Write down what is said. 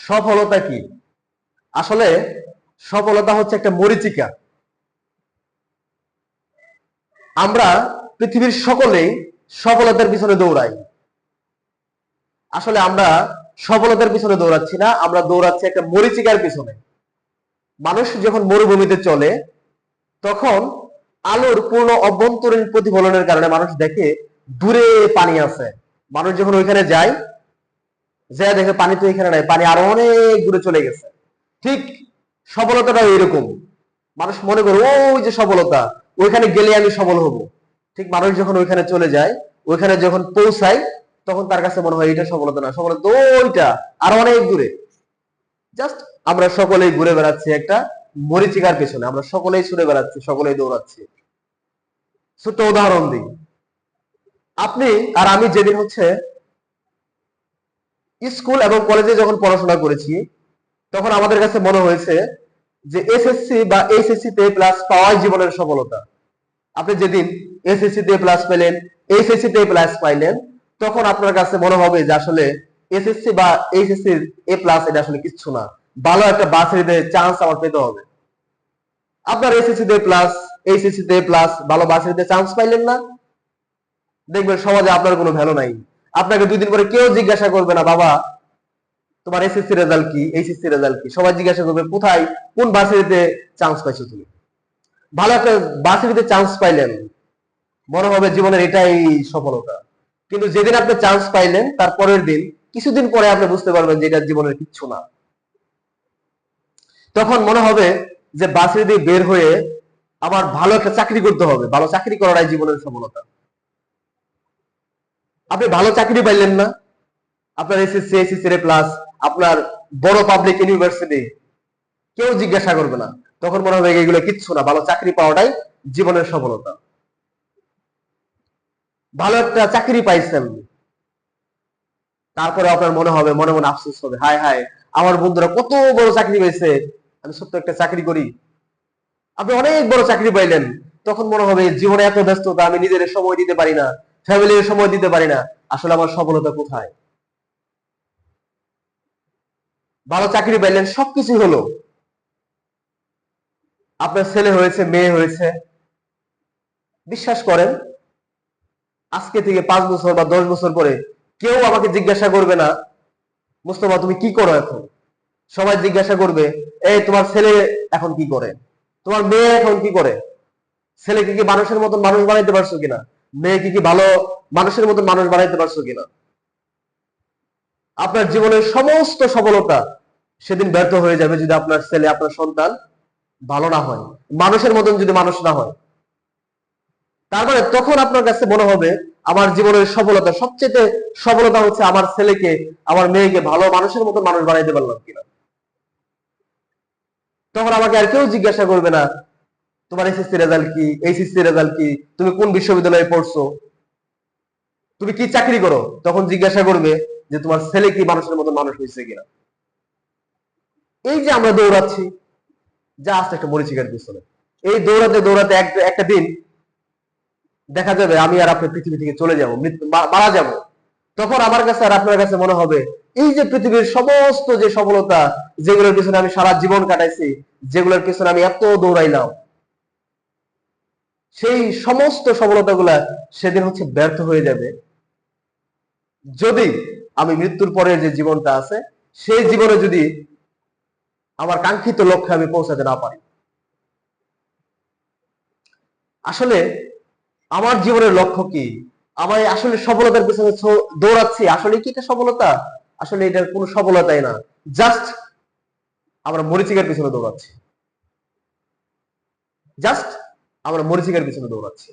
সফলতা কি? আসলে সফলতা হচ্ছে একটা মরীচিকা। আমরা পৃথিবীর সকলেই সফলতার পিছনে দৌড়াই। আসলে আমরা সফলতার পিছনে দৌড়াচ্ছি না, আমরা দৌড়াচ্ছি একটা মরীচিকার পিছনে। মানুষ যখন মরুভূমিতে চলে তখন আলোর পূর্ণ অভ্যন্তরীণ প্রতিফলনের কারণে মানুষ দেখে দূরে পানি আছে। মানুষ যখন ওইখানে যায়, যা দেখে পানি তো এখানে নাই, পানি আরো অনেক দূরে চলে গেছে। ঠিক সফলতাটাও এরকম। মানুষ মনে করে ওই যে সফলতা, ওইখানে গেলে আমি সফল হব। ঠিক মানুষ যখন ওইখানে চলে যায়, ওইখানে যখন পৌঁছায়, তখন তার কাছে মনে হয় এটা সফলতা না, সফলতা তো ওইটা আরো অনেক দূরে। জাস্ট আমরা সকলেই ঘুরে বেড়াচ্ছি একটা মরীচিকার পেছনে, আমরা সকলেই ছুটে বেড়াচ্ছি, সকলেই দৌড়াচ্ছি। ছোট্ট উদাহরণ দিই। আপনি আর আমি যেদিন হচ্ছে স্কুল এবং কলেজে যখন পড়াশোনা করেছি, তখন আমাদের কাছে মনে হয়েছে যে এসএসসি বা এইচএসসি তে প্লাস পাওয়াই জীবনের সফলতা। আপনি যেদিন এসএসসি তে প্লাস পেলেন, এইচএসসি তে প্লাস পাইলেন, তখন আপনার কাছে মনে হবে যে আসলে এসএসসি বা এইচএসসি এ প্লাস এটা আসলে কিচ্ছু না, ভালো একটা বাছাইতে চান্স আমার পেতে হবে। আপনার এসএসসি তে প্লাস, এইচএসসি তে প্লাস, ভালো বাছাইতে চান্স পাইলেন না, দেখবেন সমাজে আপনার কোনো ভ্যালু নাই। আপনাকে 2 দিন পরে কেউ জিজ্ঞাসা করবে না, বাবা তোমার এসএসসি রেজাল্ট কি, এইচএসসি রেজাল্ট কি। সবাই জিজ্ঞাসা করবে কোথায়, কোন ভার্সিটিতে চান্স পাইছো তুমি। ভালো একটা ভার্সিটিতে চান্স পাইলেন, মনে হবে জীবনের এটাই সফলতা। কিন্তু যেদিন আপনি চান্স পাইলেন তার পরের দিন, কিছুদিন পরে আপনি বুঝতে পারবেন যে এটা জীবনের কিচ্ছু না। তখন মনে হবে যে ভার্সিটি দিয়ে বের হয়ে আমার ভালো একটা চাকরি করতে হবে, ভালো চাকরি করাটাই জীবনের সফলতা। আপনি ভালো চাকরি পাইলেন না, আপনার এসএসসি এইচএসসি এর প্লাস, আপনার বড় পাবলিক ইউনিভার্সিটি, কেউ জিজ্ঞাসা করবে না। তখন মনে হবে এগুলো কিচ্ছু না, ভালো চাকরি পাওয়াটাই জীবনের সফলতা। ভালো একটা চাকরি পাইছেন, তারপরে আপনার মনে হবে, মনে মনে আফসোস হবে, হায় হায় আমার বন্ধুরা কত বড় চাকরি পাইছে, আমি ছোট্ট একটা চাকরি করি। আপনি অনেক বড় চাকরি পাইলেন, তখন মনে হবে জীবনে এত ব্যস্ততা, আমি নিজের সময় দিতে পারি না, ফ্যামিলির সময় দিতে পারি না, আসলে আমার সফলতা কোথায়? ভালো চাকরি পাইলেন, সবকিছু হলো, আপনার ছেলে হয়েছে, মেয়ে হয়েছে, বিশ্বাস করেন আজকে থেকে 5 বছর বা 10 বছর পরে কেউ আমাকে জিজ্ঞাসা করবে না, মুস্তফা তুমি কি করো এখন। সবাই জিজ্ঞাসা করবে, এই তোমার ছেলে এখন কি করে, তোমার মেয়ে এখন কি করে, ছেলেকে কি মানুষের মতন মানুষ বানাইতে পারছো কিনা, মেয়েকে কি ভালো মানুষের মতন মানুষ বানাইতে পারছো কিনা। আপনার জীবনের সমস্ত সফলতা সেদিন ব্যর্থ হয়ে যাবে যদি আপনার ছেলে, আপনার সন্তান ভালো না হয়, মানুষের মতন যদি মানুষ না হয়। তার মানে তখন আপনার কাছে মনে হবে আমার জীবনের সফলতা, সবচেয়ে সফলতা হচ্ছে আমার ছেলেকে, আমার মেয়েকে ভালো মানুষের মতো মানুষ বানাইতে পারলাম কিনা। তখন আমাকে আর কেউ জিজ্ঞাসা করবে না তোমার এসএসসি রেজাল্ট কি, এইচএসসি রেজাল্ট কি, তুমি কোন বিশ্ববিদ্যালয়ে পড়ছো, তুমি কি চাকরি করো। তখন জিজ্ঞাসা করবে যে তোমার ছেলে কি মানুষের মতো মানুষ হয়েছে কিনা। এই যে আমরা দৌড়াচ্ছি যা আছে একটা মরিচিকার পিছনে, এই দৌড়াতে দৌড়াতে একটা দিন দেখা যাবে আমি আর আপনি পৃথিবী থেকে চলে যাব, মারা যাব। তখন আমার কাছে আর আপনার কাছে মনে হবে এই যে পৃথিবীর সমস্ত যে সফলতা, যেগুলোর পিছনে আমি সারা জীবন কাটাইছি, যেগুলোর পিছনে আমি এত দৌড়াইলাম, সেই সমস্ত সফলতাগুলা সেদিন হচ্ছে ব্যর্থ হয়ে যাবে যদি আমি মৃত্যুর পরের যে জীবনটা আছে, সেই জীবনে যদি আমার কাঙ্ক্ষিত লক্ষ্যে আমি পৌঁছাতে না পারি। আসলে আমার জীবনের লক্ষ্য কি, আমার আসলে সফলতার পিছনে দৌড়াচ্ছি, আসলে কি এটা সফলতা? আসলে এটার কোনো সফলতাই না, জাস্ট আমরা মরিচিকার পিছনে দৌড়াচ্ছি, জাস্ট আমরা মরিচিকার পিছনে দৌড়াচ্ছি।